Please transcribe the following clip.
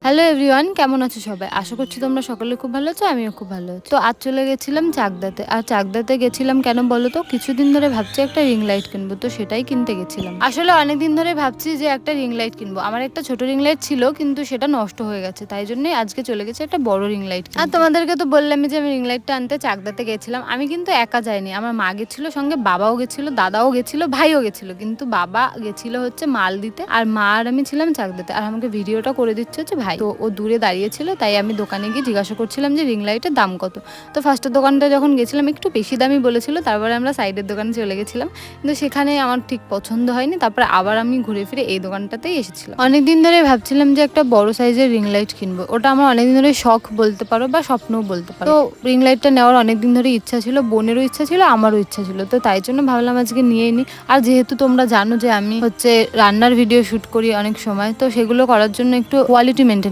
Hello everyone, কেমন আছো সবাই? আশা করছি তোমরা সকলে খুব ভালো আছো, আমিও খুব ভালো আছি। তো আজ চলে গেছিলাম চাকদাতে। আর চাকদাতে গেছিলাম কেন বলো তো? কিছুদিন ধরে ভাবছি একটা রিং লাইট কিনবো, তো সেটাই কিনতে গেছিলাম। আসলে অনেকদিন ধরে ভাবছি যে একটা রিং লাইট কিনবো। আমার একটা ছোট রিং লাইট ছিল, কিন্তু সেটা নষ্ট হয়ে গেছে, তাই জন্যই আজকে চলে গেছে একটা বড় রিং লাইট। আর তোমাদেরকে তো বললামই যে আমি রিং লাইটটা আনতে চাকদাতে গেছিলাম। আমি কিন্তু একা যাইনি, আমার মা গেছিল, সঙ্গে বাবাও গেছিল, দাদাও গেছিল, ভাইও গেছিল। কিন্তু বাবা গেছিল হচ্ছে মাল দিতে, আর মা আর আমি ছিলাম চাকদাতে। আর আমাকে ভিডিওটা করে দিচ্ছে হচ্ছে ভাই। তো ও দূরে দাঁড়িয়েছিল, তাই আমি দোকানে গিয়ে জিজ্ঞাসা করছিলাম যে রিং লাইটের দাম কত। তো ফার্স্টের দোকানটা যখন গেছিলাম একটু বেশি দামই বলেছিল, তারপরে আমরা সাইডের দোকানে চলে গেছিলাম, কিন্তু সেখানে আমার ঠিক পছন্দ হয়নি। তারপরে আবার আমি ঘুরে ফিরে এই দোকানটাতেই এসেছিলাম। অনেকদিন ধরে ভাবছিলাম যে একটা বড় সাইজের রিং লাইট কিনবো। ওটা আমার অনেকদিন ধরে শখ বলতে পারো, বা স্বপ্নও বলতে পারো। তো রিং লাইটটা নেওয়ার অনেকদিন ধরে ইচ্ছা ছিল, বোনেরও ইচ্ছা ছিল, আমারও ইচ্ছা ছিল। তো তাই জন্য ভাবলাম আজকে নিয়ে নিই। আর যেহেতু তোমরা জানো যে আমি হচ্ছে রান্নার ভিডিও শুট করি অনেক সময়, তো সেগুলো করার জন্য একটু কোয়ালিটি মেনটেন